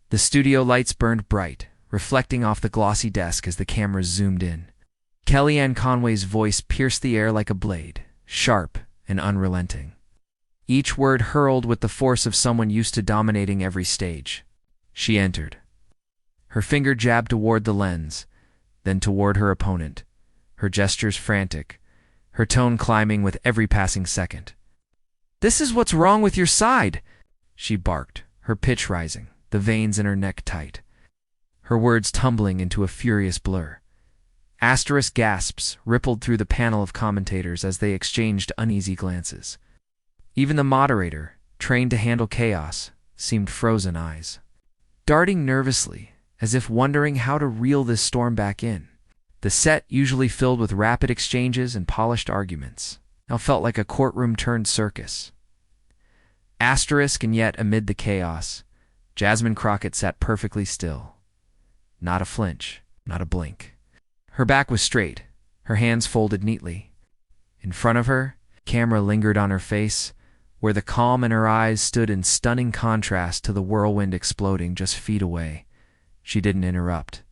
The studio lights burned bright, reflecting off the glossy desk as the cameras zoomed in. Kellyanne Conway's voice pierced the air like a blade, sharp and unrelenting. Each word hurled with the force of someone used to dominating every stage. She entered. Her finger jabbed toward the lens, then toward her opponent, her gestures frantic, her tone climbing with every passing second. "This is what's wrong with your side," she barked, her pitch rising, the veins in her neck tight, her words tumbling into a furious blur. Asterisk gasps rippled through the panel of commentators as they exchanged uneasy glances. Even the moderator, trained to handle chaos, seemed frozen eyes, darting nervously, as if wondering how to reel this storm back in. The set, usually filled with rapid exchanges and polished arguments, now felt like a courtroom-turned circus. Asterisk, and yet, amid the chaos, Jasmine Crockett sat perfectly still. Not a flinch, not a blink. Her back was straight, her hands folded neatly. In front of her, camera lingered on her face, where the calm in her eyes stood in stunning contrast to the whirlwind exploding just feet away. She didn't interrupt.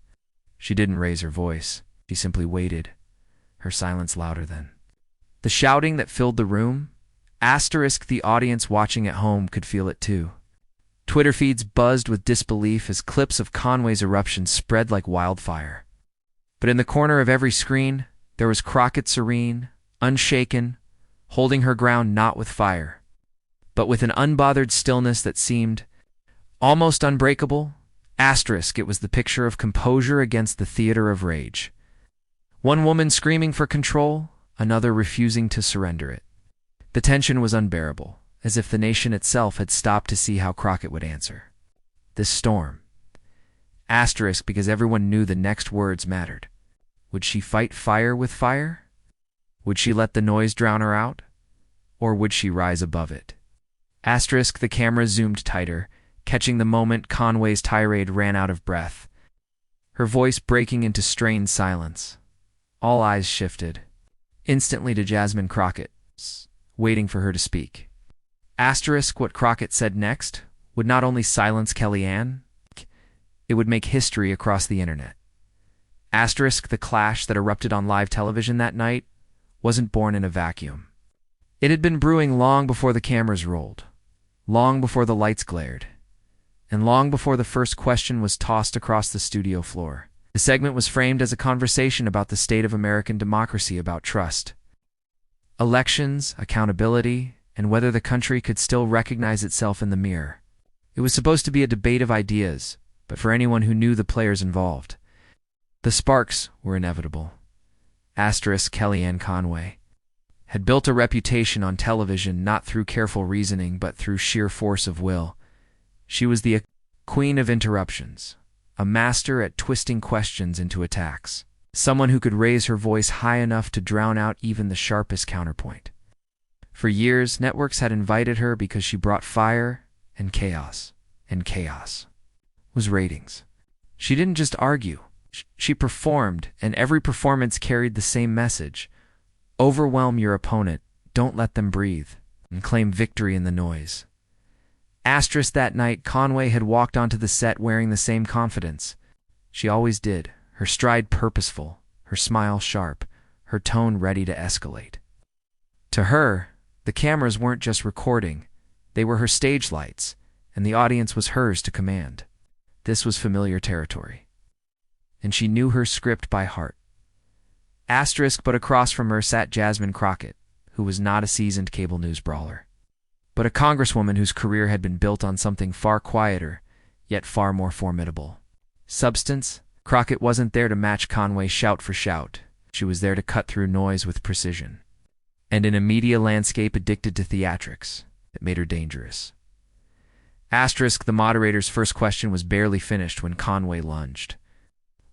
She didn't raise her voice. She simply waited, her silence louder than the shouting that filled the room. Asterisk, the audience watching at home could feel it too. Twitter feeds buzzed with disbelief as clips of Conway's eruption spread like wildfire. But in the corner of every screen, there was Crockett serene, unshaken, holding her ground not with fire, but with an unbothered stillness that seemed almost unbreakable. Asterisk, it was the picture of composure against the theater of rage. One woman screaming for control, another refusing to surrender it. The tension was unbearable, as if the nation itself had stopped to see how Crockett would answer this storm. Asterisk, because everyone knew the next words mattered. Would she fight fire with fire? Would she let the noise drown her out? Or would she rise above it? Asterisk, the camera zoomed tighter, catching the moment Conway's tirade ran out of breath, her voice breaking into strained silence. All eyes shifted, instantly to Jasmine Crockett, waiting for her to speak. Asterisk, what Crockett said next would not only silence Kellyanne, it would make history across the internet. Asterisk, the clash that erupted on live television that night wasn't born in a vacuum. It had been brewing long before the cameras rolled, long before the lights glared, and long before the first question was tossed across the studio floor. The segment was framed as a conversation about the state of American democracy, about trust, elections, accountability, and whether the country could still recognize itself in the mirror. It was supposed to be a debate of ideas, but for anyone who knew the players involved, the sparks were inevitable. Asterisk, Kellyanne Conway had built a reputation on television not through careful reasoning but through sheer force of will. She was the queen of interruptions, a master at twisting questions into attacks, someone who could raise her voice high enough to drown out even the sharpest counterpoint. For years, networks had invited her because she brought fire and chaos was ratings. She didn't just argue. She performed, and every performance carried the same message. Overwhelm your opponent, don't let them breathe, and claim victory in the noise. Asterisk, that night, Conway had walked onto the set wearing the same confidence. She always did, her stride purposeful, her smile sharp, her tone ready to escalate. To her, the cameras weren't just recording, they were her stage lights, and the audience was hers to command. This was familiar territory, and she knew her script by heart. Asterisk, but across from her sat Jasmine Crockett, who was not a seasoned cable news brawler, but a congresswoman whose career had been built on something far quieter, yet far more formidable. Substance. Crockett wasn't there to match Conway shout for shout. She was there to cut through noise with precision. And in a media landscape addicted to theatrics, it made her dangerous. Asterisk, the moderator's first question was barely finished when Conway lunged,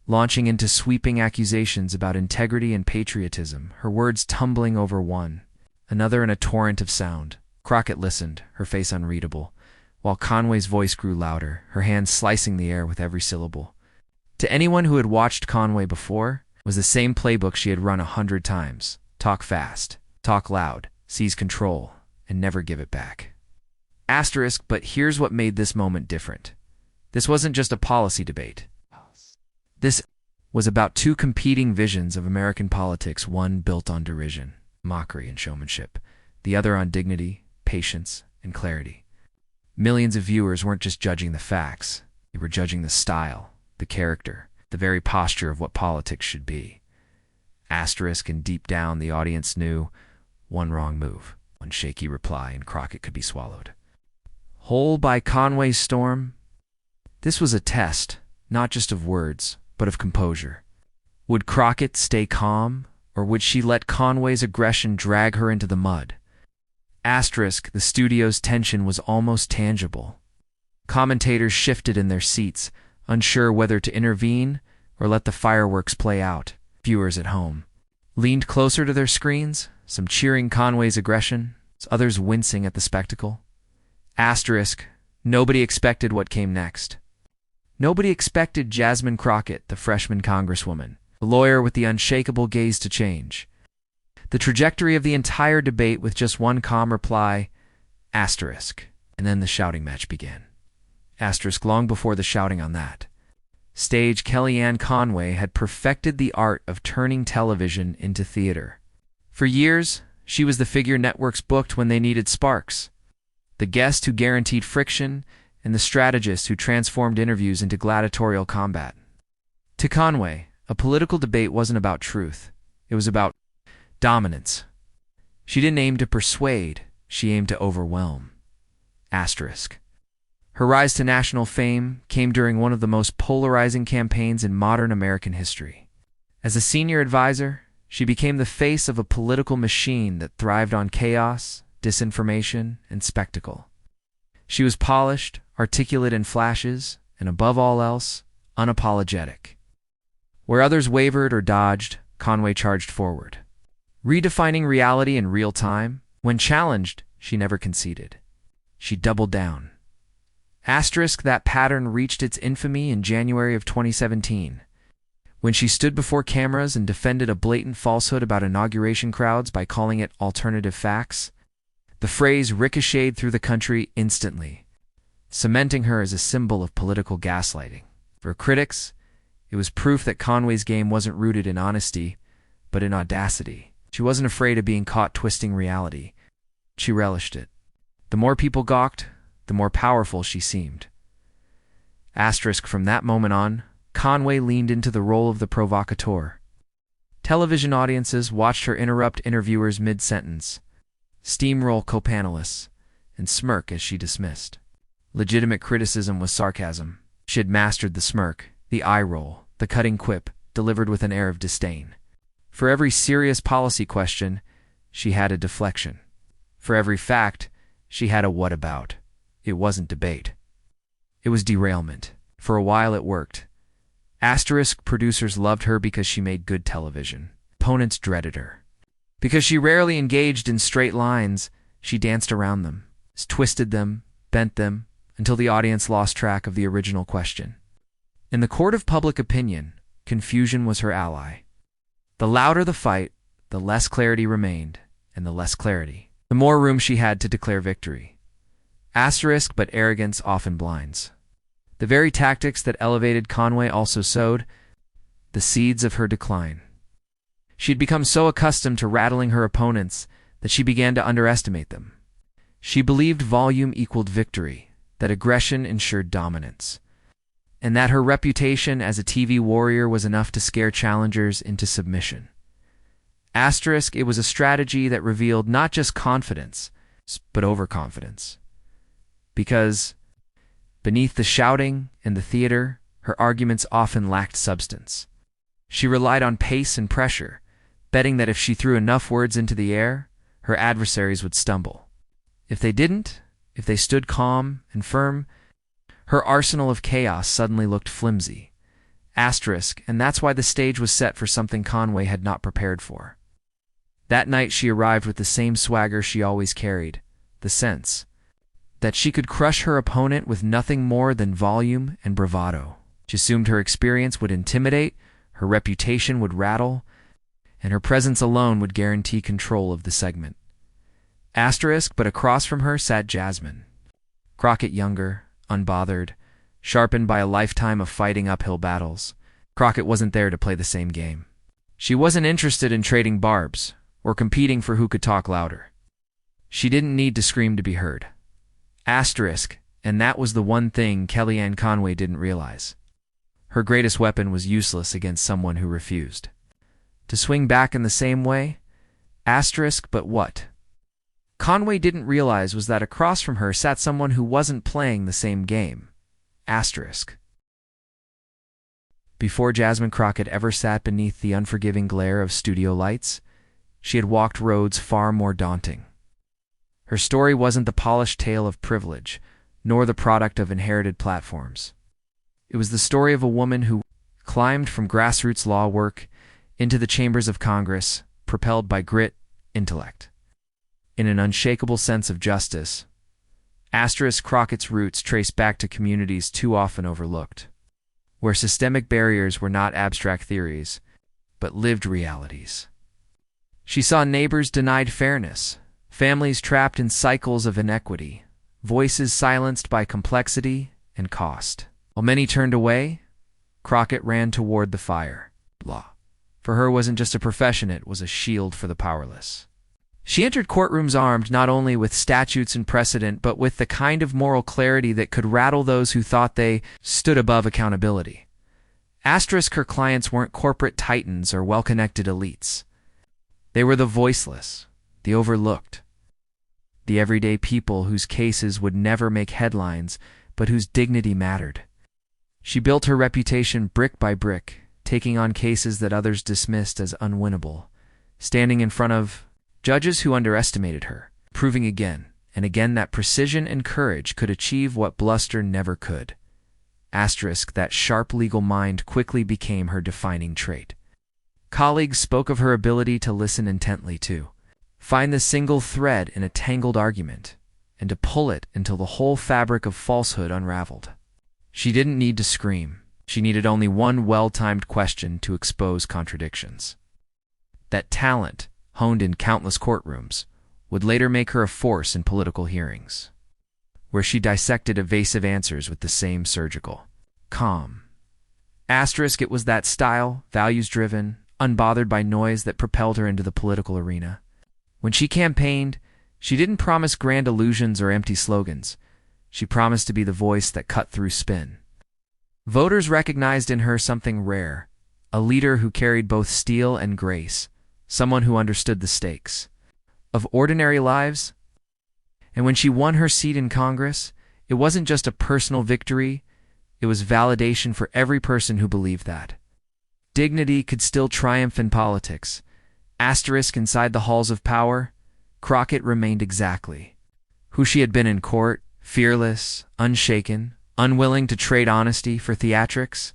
launching into sweeping accusations about integrity and patriotism, her words tumbling over one, another in a torrent of sound. Crockett listened, her face unreadable, while Conway's voice grew louder, her hands slicing the air with every syllable. To anyone who had watched Conway before, it was the same playbook she had run 100 times. Talk fast, talk loud, seize control, and never give it back. Asterisk, but here's what made this moment different. This wasn't just a policy debate. This was about two competing visions of American politics, one built on derision, mockery, and showmanship, the other on dignity, patience, and clarity. Millions of viewers weren't just judging the facts, they were judging the style, the character, the very posture of what politics should be. Asterisk, and deep down the audience knew one wrong move, one shaky reply, and Crockett could be swallowed whole by Conway's storm. This was a test, not just of words, but of composure. Would Crockett stay calm, or would she let Conway's aggression drag her into the mud? Asterisk, the studio's tension was almost tangible. Commentators shifted in their seats, unsure whether to intervene or let the fireworks play out. Viewers at home leaned closer to their screens, some cheering Conway's aggression, others wincing at the spectacle. Asterisk, nobody expected what came next. Nobody expected Jasmine Crockett, the freshman congresswoman, the lawyer with the unshakable gaze to change the trajectory of the entire debate with just one calm reply, asterisk, and then the shouting match began. Asterisk, long before the shouting on that stage, Kellyanne Conway had perfected the art of turning television into theater. For years, she was the figure networks booked when they needed sparks, the guest who guaranteed friction, and the strategist who transformed interviews into gladiatorial combat. To Conway, a political debate wasn't about truth. It was about dominance. She didn't aim to persuade, she aimed to overwhelm. Asterisk. Her rise to national fame came during one of the most polarizing campaigns in modern American history. As a senior advisor, she became the face of a political machine that thrived on chaos, disinformation, and spectacle. She was polished, articulate in flashes, and above all else, unapologetic. Where others wavered or dodged, Conway charged forward. Redefining reality in real time, when challenged, she never conceded. She doubled down. Asterisk, that pattern reached its infamy in January of 2017, when she stood before cameras and defended a blatant falsehood about inauguration crowds by calling it alternative facts. The phrase ricocheted through the country instantly, cementing her as a symbol of political gaslighting. For critics, it was proof that Conway's game wasn't rooted in honesty, but in audacity. She wasn't afraid of being caught twisting reality. She relished it. The more people gawked, the more powerful she seemed. Asterisk, from that moment on, Conway leaned into the role of the provocateur. Television audiences watched her interrupt interviewers mid-sentence, steamroll co-panelists, and smirk as she dismissed. Legitimate criticism was sarcasm. She had mastered the smirk, the eye roll, the cutting quip, delivered with an air of disdain. For every serious policy question, she had a deflection. For every fact, she had a what about. It wasn't debate. It was derailment. For a while it worked. Asterisk, producers loved her because she made good television. Opponents dreaded her. Because she rarely engaged in straight lines, she danced around them, twisted them, bent them, until the audience lost track of the original question. In the court of public opinion, confusion was her ally. The louder the fight, the less clarity remained, and the less clarity, the more room she had to declare victory. Asterisk, but arrogance often blinds. The very tactics that elevated Conway also sowed the seeds of her decline. She had become so accustomed to rattling her opponents that she began to underestimate them. She believed volume equaled victory, that aggression ensured dominance, and that her reputation as a TV warrior was enough to scare challengers into submission. Asterisk, it was a strategy that revealed not just confidence, but overconfidence. Because beneath the shouting and the theater, her arguments often lacked substance. She relied on pace and pressure, betting that if she threw enough words into the air, her adversaries would stumble. If they didn't, if they stood calm and firm, her arsenal of chaos suddenly looked flimsy. Asterisk, and that's why the stage was set for something Conway had not prepared for. That night she arrived with the same swagger she always carried, the sense that she could crush her opponent with nothing more than volume and bravado. She assumed her experience would intimidate, her reputation would rattle, and her presence alone would guarantee control of the segment. Asterisk, but across from her sat Jasmine Crockett, younger, unbothered, Sharpened by a lifetime of fighting uphill battles, Crockett wasn't there to play the same game. She wasn't interested in trading barbs or competing for who could talk louder. She didn't need to scream to be heard. Asterisk, and that was the one thing Kellyanne Conway didn't realize. Her greatest weapon was useless against someone who refused to swing back in the same way. Asterisk, but what Conway didn't realize was that across from her sat someone who wasn't playing the same game. Asterisk. Before Jasmine Crockett ever sat beneath the unforgiving glare of studio lights, she had walked roads far more daunting. Her story wasn't the polished tale of privilege, nor the product of inherited platforms. It was the story of a woman who climbed from grassroots law work into the chambers of Congress, propelled by grit, intellect, in an unshakable sense of justice. Crockett's roots trace back to communities too often overlooked, where systemic barriers were not abstract theories, but lived realities. She saw neighbors denied fairness, families trapped in cycles of inequity, voices silenced by complexity and cost. While many turned away, Crockett ran toward the fire. Law, for her, wasn't just a profession, it was a shield for the powerless. She entered courtrooms armed not only with statutes and precedent, but with the kind of moral clarity that could rattle those who thought they stood above accountability. Her clients weren't corporate titans or well-connected elites. They were the voiceless, the overlooked, the everyday people whose cases would never make headlines, but whose dignity mattered. She built her reputation brick by brick, taking on cases that others dismissed as unwinnable, standing in front of judges who underestimated her, proving again and again that precision and courage could achieve what bluster never could. That sharp legal mind quickly became her defining trait. Colleagues spoke of her ability to listen intently, to find the single thread in a tangled argument, and to pull it until the whole fabric of falsehood unraveled. She didn't need to scream. She needed only one well-timed question to expose contradictions. That talent, honed in countless courtrooms, would later make her a force in political hearings, where she dissected evasive answers with the same surgical calm. It was that style, values-driven, unbothered by noise, that propelled her into the political arena. When she campaigned, she didn't promise grand illusions or empty slogans. She promised to be the voice that cut through spin. Voters recognized in her something rare, a leader who carried both steel and grace, someone who understood the stakes of ordinary lives. And when she won her seat in Congress, it wasn't just a personal victory, it was validation for every person who believed that dignity could still triumph in politics. Inside the halls of power, Crockett remained exactly who she had been in court, fearless, unshaken, unwilling to trade honesty for theatrics.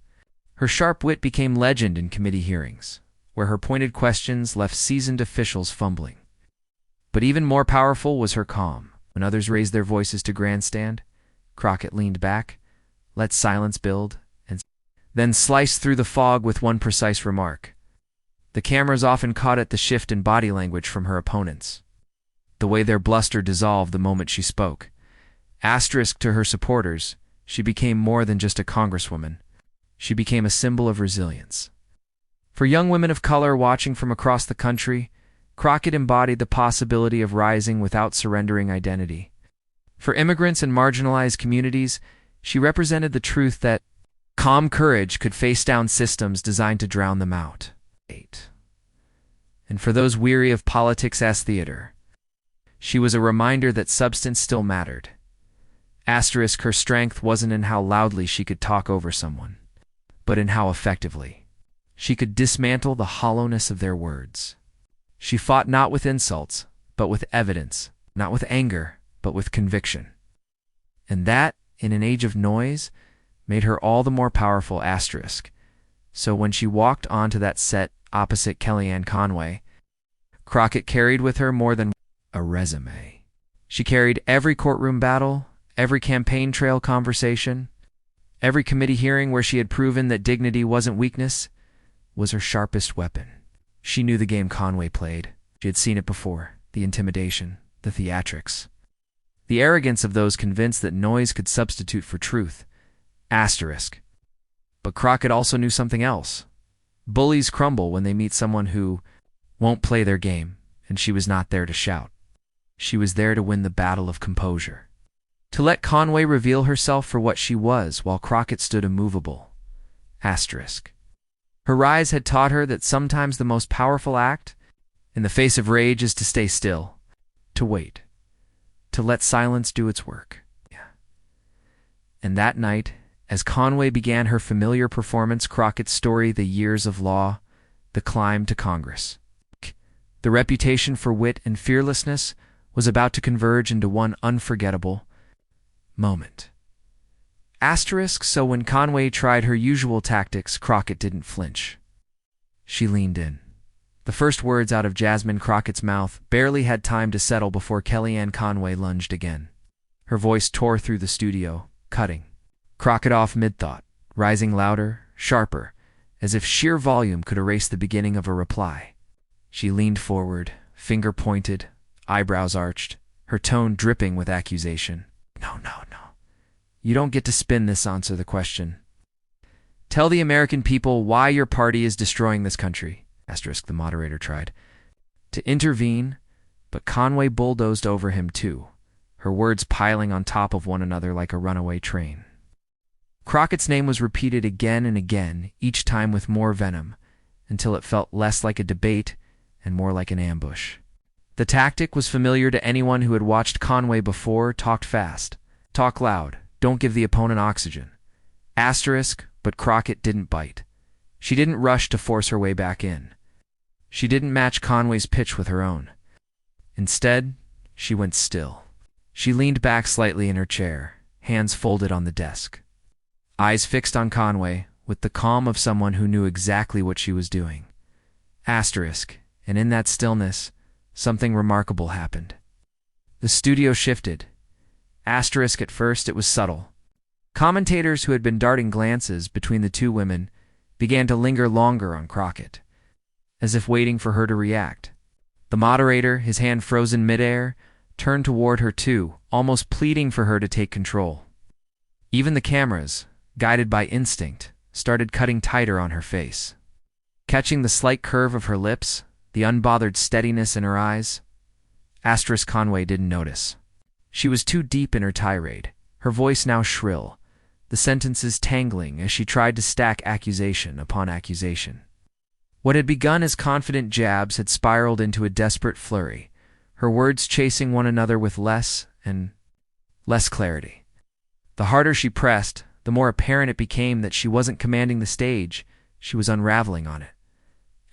Her sharp wit became legend in committee hearings, where her pointed questions left seasoned officials fumbling. But even more powerful was her calm. When others raised their voices to grandstand, Crockett leaned back, let silence build, and then sliced through the fog with one precise remark. The cameras often caught at the shift in body language from her opponents, the way their bluster dissolved the moment she spoke. To her supporters, she became more than just a congresswoman. She became a symbol of resilience. For young women of color watching from across the country, Crockett embodied the possibility of rising without surrendering identity. For immigrants and marginalized communities, she represented the truth that calm courage could face down systems designed to drown them out. And for those weary of politics as theater, she was a reminder that substance still mattered. Her strength wasn't in how loudly she could talk over someone, but in how effectively she could dismantle the hollowness of their words. She fought not with insults, but with evidence, not with anger, but with conviction. And that, in an age of noise, made her all the more powerful. So when she walked onto that set opposite Kellyanne Conway, Crockett carried with her more than a resume. She carried every courtroom battle, every campaign trail conversation, every committee hearing where she had proven that dignity wasn't weakness, was her sharpest weapon. She knew the game Conway played. She had seen it before, the intimidation, the theatrics, the arrogance of those convinced that noise could substitute for truth. Asterisk. But Crockett also knew something else. Bullies crumble when they meet someone who won't play their game, and she was not there to shout. She was there to win the battle of composure. To let Conway reveal herself for what she was while Crockett stood immovable. Asterisk. Her rise had taught her that sometimes the most powerful act in the face of rage is to stay still, to wait, to let silence do its work. And that night, as Conway began her familiar performance, Crockett's story, The Years of Law, The Climb to Congress. The reputation for wit and fearlessness was about to converge into one unforgettable moment. Asterisk. So when Conway tried her usual tactics, Crockett didn't flinch. She leaned in. The first words out of Jasmine Crockett's mouth barely had time to settle before Kellyanne Conway lunged again. Her voice tore through the studio, cutting Crockett off mid-thought, rising louder, sharper, as if sheer volume could erase the beginning of a reply. She leaned forward, finger pointed, eyebrows arched, her tone dripping with accusation. No. You don't get to spin this. Answer the question. Tell the American people why your party is destroying this country. Asterisk. The moderator tried to intervene, but Conway bulldozed over him too, her words piling on top of one another like a runaway train. Crockett's name was repeated again and again, each time with more venom, until it felt less like a debate and more like an ambush. The tactic was familiar to anyone who had watched Conway before. Talk fast, talk loud, don't give the opponent oxygen. Asterisk. But Crockett didn't bite. She didn't rush to force her way back in. She didn't match Conway's pitch with her own. Instead, she went still. She leaned back slightly in her chair, hands folded on the desk. Eyes fixed on Conway, with the calm of someone who knew exactly what she was doing. Asterisk. And in that stillness, something remarkable happened. The studio shifted. Asterisk. At first, it was subtle. Commentators who had been darting glances between the two women began to linger longer on Crockett, as if waiting for her to react. The moderator, his hand frozen midair, turned toward her too, almost pleading for her to take control. Even the cameras, guided by instinct, started cutting tighter on her face. Catching the slight curve of her lips, the unbothered steadiness in her eyes, Asterisk. Conway didn't notice. She was too deep in her tirade, her voice now shrill, the sentences tangling as she tried to stack accusation upon accusation. What had begun as confident jabs had spiraled into a desperate flurry, her words chasing one another with less and less clarity. The harder she pressed, the more apparent it became that she wasn't commanding the stage, she was unraveling on it.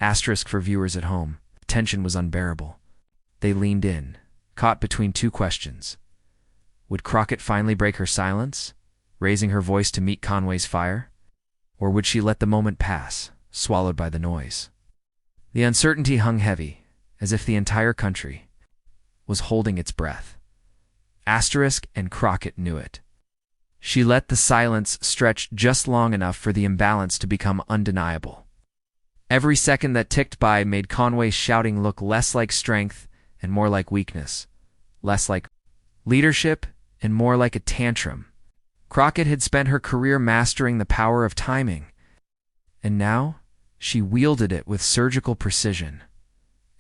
Asterisk. For viewers at home, the tension was unbearable. They leaned in, caught between two questions. Would Crockett finally break her silence, raising her voice to meet Conway's fire? Or would she let the moment pass, swallowed by the noise? The uncertainty hung heavy, as if the entire country was holding its breath. Asterisk. And Crockett knew it. She let the silence stretch just long enough for the imbalance to become undeniable. Every second that ticked by made Conway's shouting look less like strength and more like weakness, less like leadership and more like a tantrum. Crockett had spent her career mastering the power of timing, and now she wielded it with surgical precision.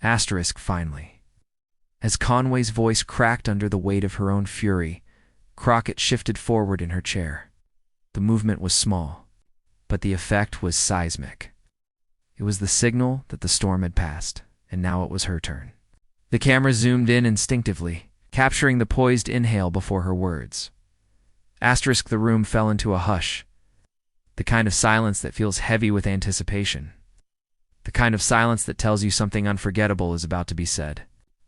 Asterisk. Finally. As Conway's voice cracked under the weight of her own fury, Crockett shifted forward in her chair. The movement was small, but the effect was seismic. It was the signal that the storm had passed, and now it was her turn. The camera zoomed in instinctively, capturing the poised inhale before her words. Asterisk. The room fell into a hush, the kind of silence that feels heavy with anticipation, the kind of silence that tells you something unforgettable is about to be said.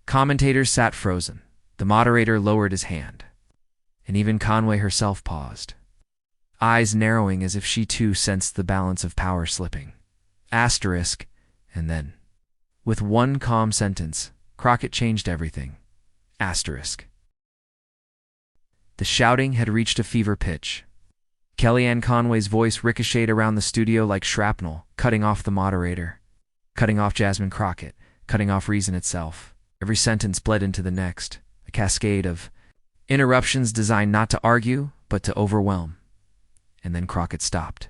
Commentators sat frozen. The moderator lowered his hand, and even Conway herself paused, eyes narrowing as if she too sensed the balance of power slipping. Asterisk. And then, with one calm sentence, Crockett changed everything. Asterisk. The shouting had reached a fever pitch. Kellyanne Conway's voice ricocheted around the studio like shrapnel, cutting off the moderator, cutting off Jasmine Crockett, cutting off reason itself. Every sentence bled into the next, a cascade of interruptions designed not to argue, but to overwhelm. and then Crockett stopped.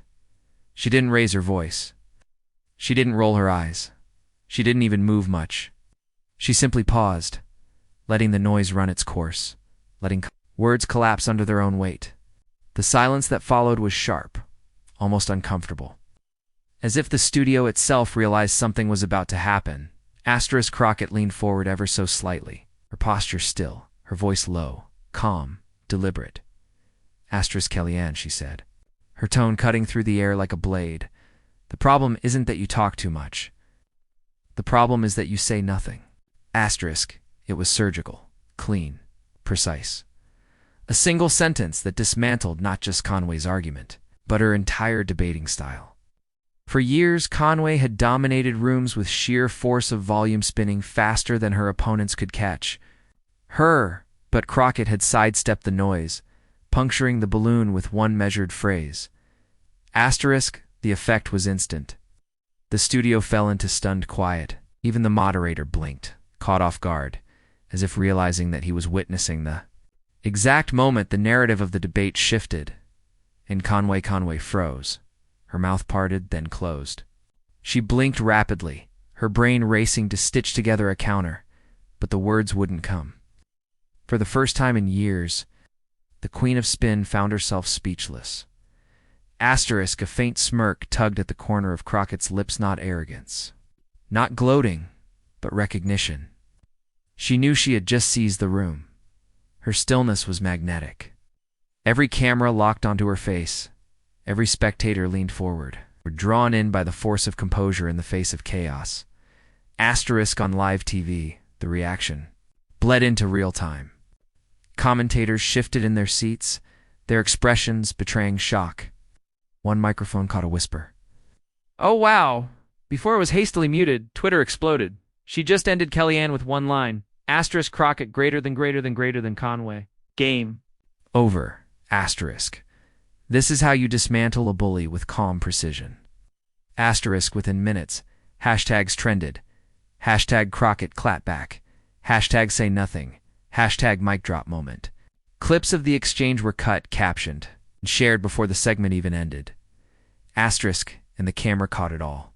She didn't raise her voice. She didn't roll her eyes. She didn't even move much. She simply paused, letting the noise run its course, letting words collapse under their own weight. The silence that followed was sharp, almost uncomfortable. As if the studio itself realized something was about to happen, Crockett leaned forward ever so slightly, her posture still, her voice low, calm, deliberate. Kellyanne, she said, her tone cutting through the air like a blade. The problem isn't that you talk too much. The problem is that you say nothing. It was surgical, clean, precise. A single sentence that dismantled not just Conway's argument, but her entire debating style. For years, Conway had dominated rooms with sheer force of volume, spinning faster than her opponents could catch. But Crockett had sidestepped the noise, puncturing the balloon with one measured phrase. The effect was instant. The studio fell into stunned quiet. Even the moderator blinked, caught off guard, as if realizing that he was witnessing the exact moment the narrative of the debate shifted. And Conway froze. Her mouth parted, then closed. She blinked rapidly, her brain racing to stitch together a counter, but the words wouldn't come. For the first time in years, the Queen of Spin found herself speechless. A faint smirk tugged at the corner of Crockett's lips, not arrogance. Not gloating, but recognition. She knew she had just seized the room. Her stillness was magnetic. Every camera locked onto her face. Every spectator leaned forward, were drawn in by the force of composure in the face of chaos. On live TV, the reaction bled into real time. Commentators shifted in their seats, their expressions betraying shock. One microphone caught a whisper. "Oh, wow." Before it was hastily muted, Twitter exploded. She just ended Kellyanne with one line. Crockett greater than Conway. Game. Over. This is how you dismantle a bully with calm precision. Within minutes. Hashtags trended. Hashtag Crockett clapback. Hashtag say nothing. Hashtag mic drop moment. Clips of the exchange were cut, captioned, and shared before the segment even ended. And the camera caught it all.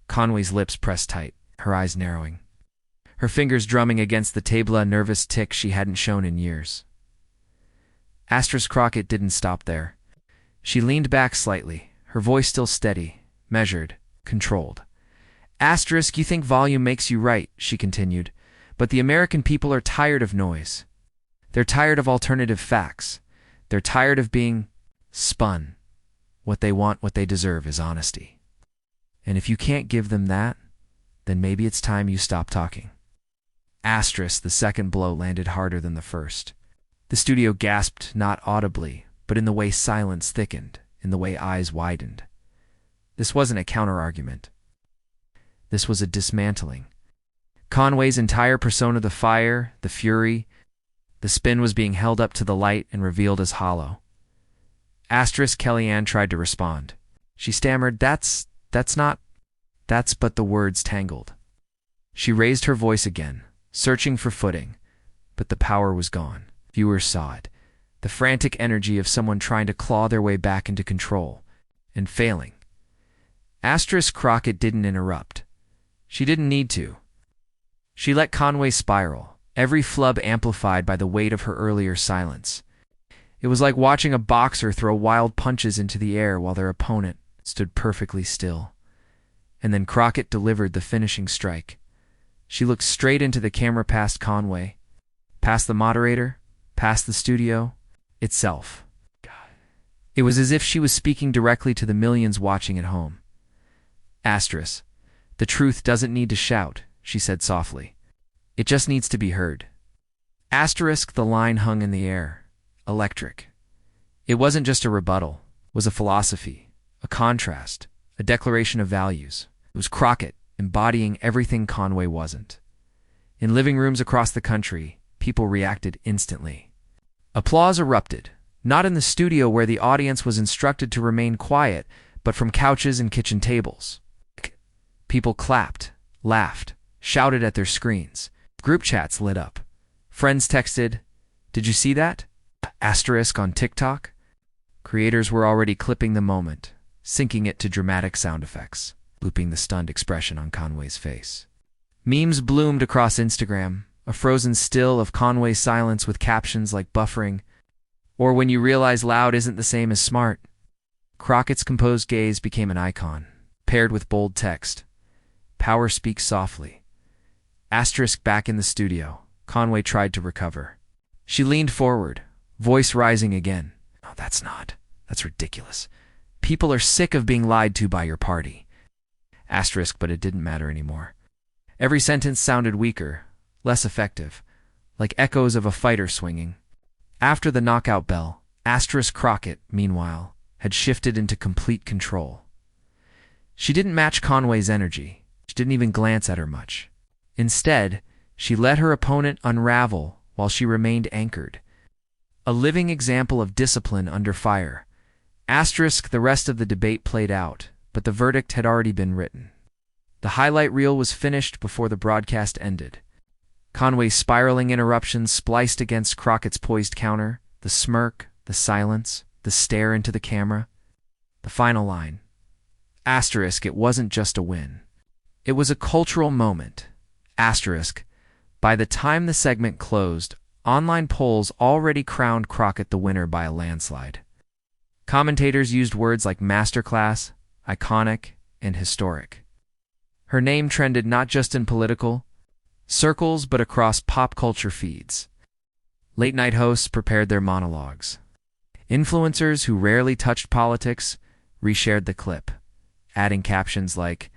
Conway's lips pressed tight, her eyes narrowing. Her fingers drumming against the table, a nervous tick she hadn't shown in years. Crockett didn't stop there. She leaned back slightly, her voice still steady, measured, controlled. You think volume makes you right, she continued, but the American people are tired of noise. They're tired of alternative facts. They're tired of being spun. What they want, what they deserve is honesty. And if you can't give them that, then maybe it's time you stop talking. The second blow landed harder than the first. The studio gasped, not audibly, but in the way silence thickened, in the way eyes widened. This wasn't a counter-argument. This was a dismantling. Conway's entire persona, the fire, the fury, the spin, was being held up to the light and revealed as hollow. Kellyanne tried to respond. She stammered, that's but the words tangled. She raised her voice again, searching for footing, but the power was gone. Viewers saw it, the frantic energy of someone trying to claw their way back into control, and failing. Crockett didn't interrupt. She didn't need to. She let Conway spiral, every flub amplified by the weight of her earlier silence. It was like watching a boxer throw wild punches into the air while their opponent stood perfectly still. And then Crockett delivered the finishing strike. She looked straight into the camera, past Conway, past the moderator, past the studio itself. It was as if she was speaking directly to the millions watching at home. The truth doesn't need to shout, she said softly. It just needs to be heard. The line hung in the air, electric. It wasn't just a rebuttal, it was a philosophy, a contrast, a declaration of values. It was Crockett embodying everything Conway wasn't. In living rooms across the country, people reacted instantly. Applause erupted, not in the studio where the audience was instructed to remain quiet, but from couches and kitchen tables. People clapped, laughed, shouted at their screens. Group chats lit up. Friends texted, "Did you see that?" On TikTok. Creators were already clipping the moment, syncing it to dramatic sound effects, looping the stunned expression on Conway's face. Memes bloomed across Instagram, a frozen still of Conway's silence with captions like buffering, or when you realize loud isn't the same as smart. Crockett's composed gaze became an icon, paired with bold text. Power speaks softly. Asterisk back in the studio. Conway tried to recover. She leaned forward, voice rising again. Oh, that's ridiculous. People are sick of being lied to by your party. Asterisk, but it didn't matter anymore. Every sentence sounded weaker, less effective, like echoes of a fighter swinging. After the knockout bell, Asterisk Crockett, meanwhile, had shifted into complete control. She didn't match Conway's energy. She didn't even glance at her much. Instead, she let her opponent unravel while she remained anchored. A living example of discipline under fire. Asterisk, the rest of the debate played out, but the verdict had already been written. The highlight reel was finished before the broadcast ended. Conway's spiraling interruptions spliced against Crockett's poised counter, the smirk, the silence, the stare into the camera. The final line. Asterisk, it wasn't just a win. It was a cultural moment. Asterisk, by the time the segment closed, online polls already crowned Crockett the winner by a landslide. Commentators used words like masterclass, iconic, and historic. Her name trended not just in political circles but across pop culture feeds. Late-night hosts prepared their monologues. Influencers who rarely touched politics reshared the clip, adding captions like,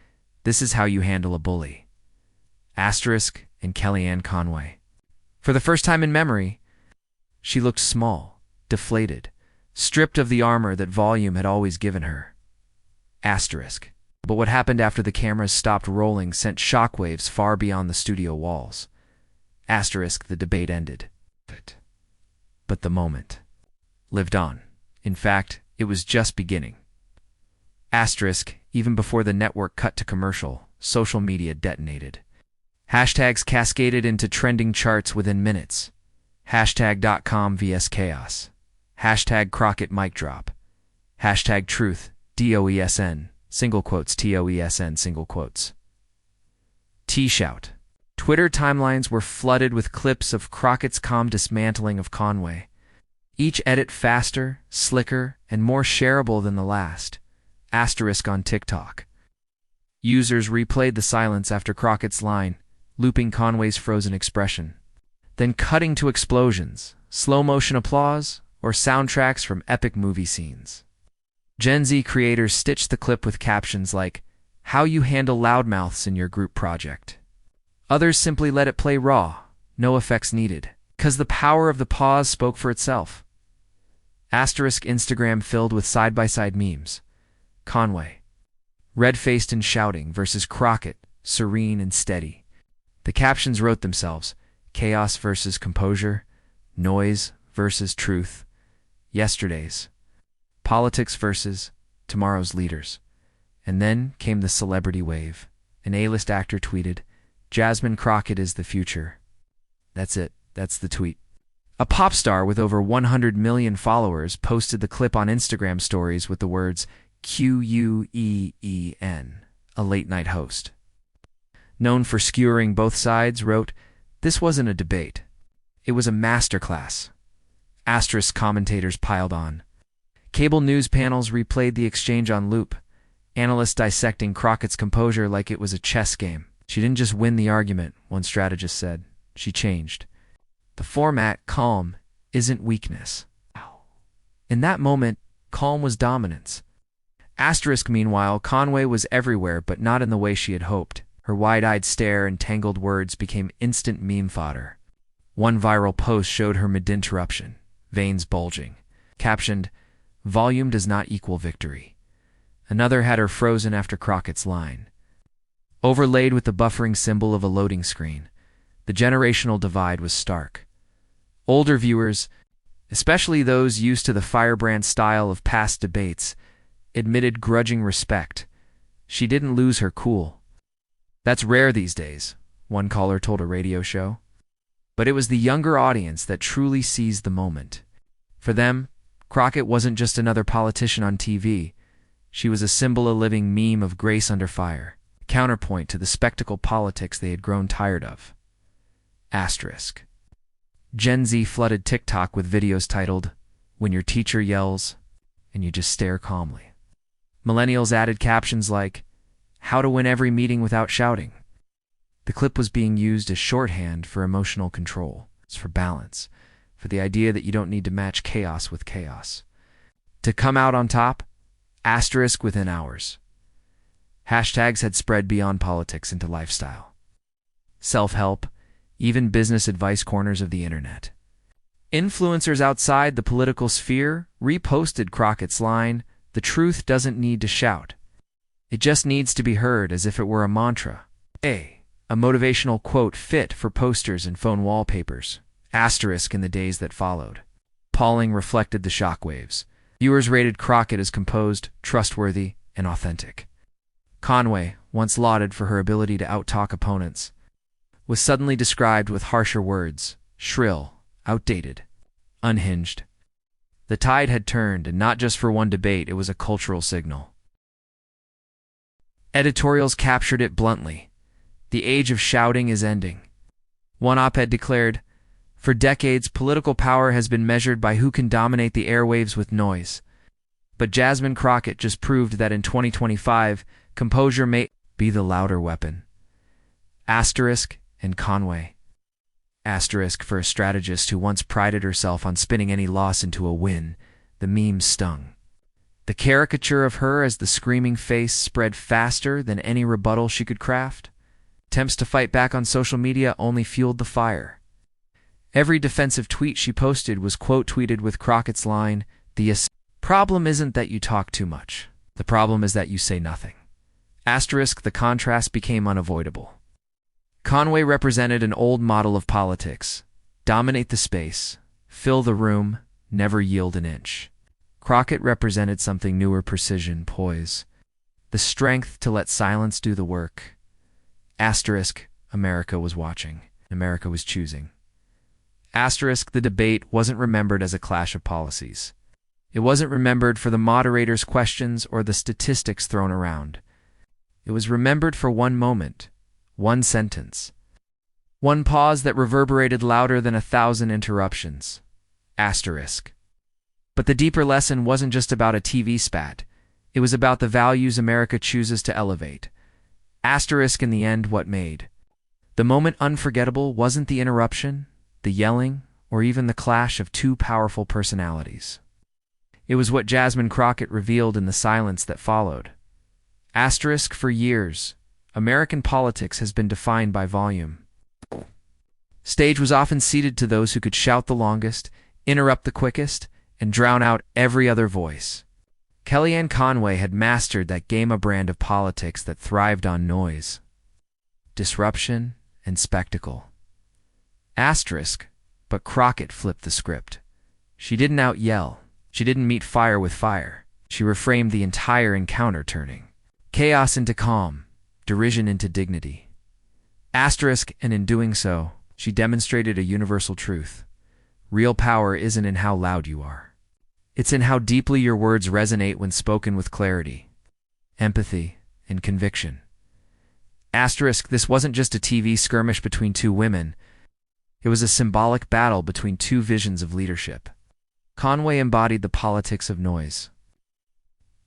"This is how you handle a bully." Asterisk and Kellyanne Conway. For the first time in memory, she looked small, deflated, stripped of the armor that volume had always given her. Asterisk. But what happened after the cameras stopped rolling sent shockwaves far beyond the studio walls. Asterisk, the debate ended. But the moment lived on. In fact, it was just beginning. Asterisk, even before the network cut to commercial, social media detonated. Hashtags cascaded into trending charts within minutes. Hashtag.com vs chaos. Hashtag Crockett mic drop. Hashtag truth, DOESN, single quotes, TOESN, single quotes. T-shout. Twitter timelines were flooded with clips of Crockett's calm dismantling of Conway. Each edit faster, slicker, and more shareable than the last. Asterisk on TikTok. Users replayed the silence after Crockett's line, looping Conway's frozen expression. Then cutting to explosions, slow-motion applause, or soundtracks from epic movie scenes. Gen Z creators stitched the clip with captions like, "How you handle loudmouths in your group project." Others simply let it play raw, no effects needed, because the power of the pause spoke for itself. Asterisk Instagram filled with side-by-side memes. Conway, red-faced and shouting, versus Crockett, serene and steady. The captions wrote themselves: chaos versus composure, noise versus truth, yesterday's, politics versus tomorrow's leaders. And then came the celebrity wave. An A-list actor tweeted, "Jasmine Crockett is the future." That's it. That's the tweet. A pop star with over 100 million followers posted the clip on Instagram stories with the words QUEEN, a late-night host. Known for skewering both sides, wrote, "This wasn't a debate. It was a masterclass." Asterisk commentators piled on. Cable news panels replayed the exchange on loop, analysts dissecting Crockett's composure like it was a chess game. She didn't just win the argument, one strategist said. She changed. The format, calm, isn't weakness. In that moment, calm was dominance. Asterisk, meanwhile, Conway was everywhere, but not in the way she had hoped. Her wide-eyed stare and tangled words became instant meme fodder. One viral post showed her mid-interruption, veins bulging, captioned, "Volume does not equal victory." Another had her frozen after Crockett's line. Overlaid with the buffering symbol of a loading screen, the generational divide was stark. Older viewers, especially those used to the firebrand style of past debates, admitted grudging respect. She didn't lose her cool. "That's rare these days," one caller told a radio show. But it was the younger audience that truly seized the moment. For them, Crockett wasn't just another politician on TV. She was a symbol, a living meme of grace under fire, a counterpoint to the spectacle politics they had grown tired of. Asterisk. Gen Z flooded TikTok with videos titled, "When Your Teacher Yells," and you just stare calmly. Millennials added captions like, "How to win every meeting without shouting." The clip was being used as shorthand for emotional control. It's for balance, for the idea that you don't need to match chaos with chaos. To come out on top, asterisk within hours. Hashtags had spread beyond politics into lifestyle, self-help, even business advice corners of the internet. Influencers outside the political sphere reposted Crockett's line, "The truth doesn't need to shout. It just needs to be heard," as if it were a mantra. A motivational quote fit for posters and phone wallpapers. Asterisk in the days that followed. Polling reflected the shockwaves. Viewers rated Crockett as composed, trustworthy, and authentic. Conway, once lauded for her ability to outtalk opponents, was suddenly described with harsher words: shrill, outdated, unhinged. The tide had turned, and not just for one debate, it was a cultural signal. Editorials captured it bluntly. The age of shouting is ending. One op-ed declared, "For decades, political power has been measured by who can dominate the airwaves with noise. But Jasmine Crockett just proved that in 2025, composure may be the louder weapon." Asterisk and Conway. Asterisk for a strategist who once prided herself on spinning any loss into a win. The meme stung. The caricature of her as the screaming face spread faster than any rebuttal she could craft. Attempts to fight back on social media only fueled the fire. Every defensive tweet she posted was quote-tweeted with Crockett's line, "The problem isn't that you talk too much. The problem is that you say nothing." Asterisk, the contrast became unavoidable. Conway represented an old model of politics. Dominate the space, fill the room, never yield an inch. Crockett represented something newer: precision, poise, the strength to let silence do the work. Asterisk, America was watching. America was choosing. Asterisk, the debate wasn't remembered as a clash of policies. It wasn't remembered for the moderator's questions or the statistics thrown around. It was remembered for one moment, one sentence, one pause that reverberated louder than 1,000 interruptions. Asterisk. But the deeper lesson wasn't just about a TV spat. It was about the values America chooses to elevate. Asterisk, in the end, what made the moment unforgettable wasn't the interruption, the yelling, or even the clash of two powerful personalities. It was what Jasmine Crockett revealed in the silence that followed. Asterisk, for years, American politics has been defined by volume. Stage was often ceded to those who could shout the longest, interrupt the quickest, and drown out every other voice. Kellyanne Conway had mastered that game, a brand of politics that thrived on noise, disruption, and spectacle. Asterisk, but Crockett flipped the script. She didn't out-yell. She didn't meet fire with fire. She reframed the entire encounter, turning chaos into calm, derision into dignity. Asterisk, and in doing so, she demonstrated a universal truth. Real power isn't in how loud you are. It's in how deeply your words resonate when spoken with clarity, empathy, and conviction. Asterisk, this wasn't just a TV skirmish between two women. It was a symbolic battle between two visions of leadership. Conway embodied the politics of noise,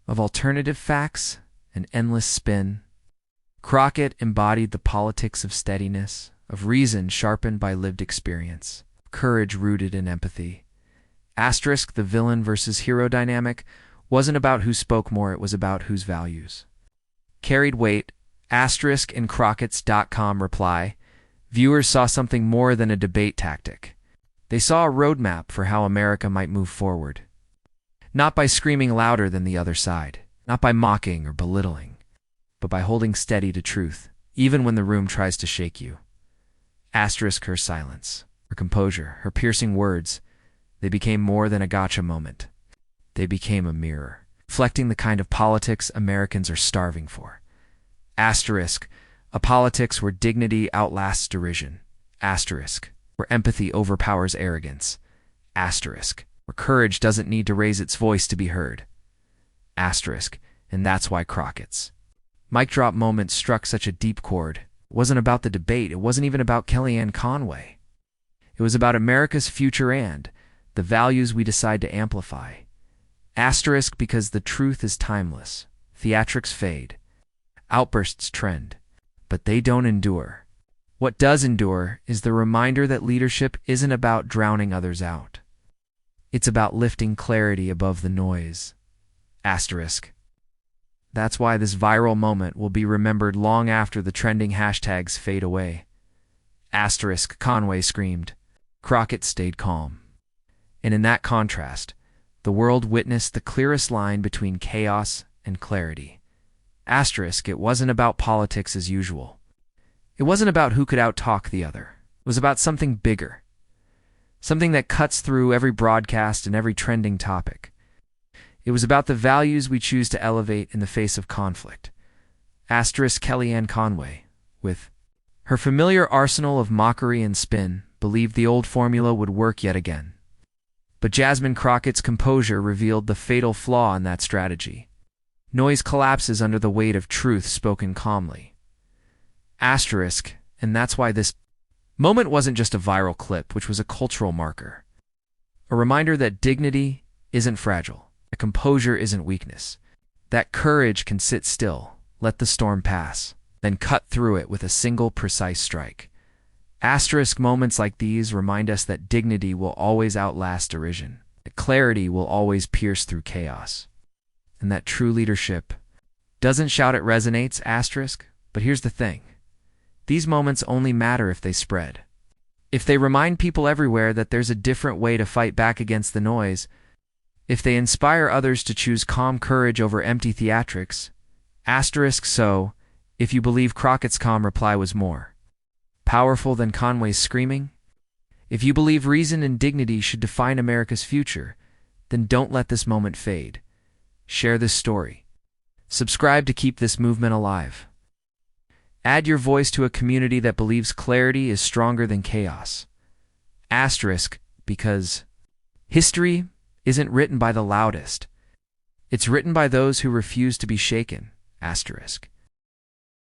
of alternative facts and endless spin. Crockett embodied the politics of steadiness, of reason sharpened by lived experience, courage rooted in empathy. Asterisk, the villain versus hero dynamic wasn't about who spoke more, it was about whose values carried weight. Asterisk, in Crockett's.com reply, viewers saw something more than a debate tactic. They saw a roadmap for how America might move forward. Not by screaming louder than the other side, not by mocking or belittling, but by holding steady to truth, even when the room tries to shake you. Asterisk, her silence, her composure, her piercing words, they became more than a gotcha moment. They became a mirror, reflecting the kind of politics Americans are starving for. Asterisk, a politics where dignity outlasts derision. Asterisk, where empathy overpowers arrogance. Asterisk, where courage doesn't need to raise its voice to be heard. Asterisk, and that's why Crockett's mic drop moment struck such a deep chord. It wasn't about the debate. It wasn't even about Kellyanne Conway. It was about America's future and the values we decide to amplify. Asterisk, because the truth is timeless. Theatrics fade. Outbursts trend. But they don't endure. What does endure is the reminder that leadership isn't about drowning others out. It's about lifting clarity above the noise. Asterisk. That's why this viral moment will be remembered long after the trending hashtags fade away. Asterisk, Conway screamed. Crockett stayed calm. And in that contrast, the world witnessed the clearest line between chaos and clarity. Asterisk, it wasn't about politics as usual. It wasn't about who could outtalk the other. It was about something bigger. Something that cuts through every broadcast and every trending topic. It was about the values we choose to elevate in the face of conflict. Asterisk, Kellyanne Conway, with her familiar arsenal of mockery and spin, believed the old formula would work yet again. But Jasmine Crockett's composure revealed the fatal flaw in that strategy. Noise collapses under the weight of truth spoken calmly. Asterisk, and that's why this moment wasn't just a viral clip, which was a cultural marker. A reminder that dignity isn't fragile, that composure isn't weakness, that courage can sit still, let the storm pass, then cut through it with a single precise strike. Asterisk, moments like these remind us that dignity will always outlast derision, that clarity will always pierce through chaos, and that true leadership doesn't shout it resonates, asterisk, but here's the thing. These moments only matter if they spread. If they remind people everywhere that there's a different way to fight back against the noise, if they inspire others to choose calm courage over empty theatrics, asterisk. So, if you believe Crockett's calm reply was more powerful than Conway's screaming, if you believe reason and dignity should define America's future, then don't let this moment fade. Share this story. Subscribe to keep this movement alive. Add your voice to a community that believes clarity is stronger than chaos. Asterisk, because history isn't written by the loudest. It's written by those who refuse to be shaken. Asterisk.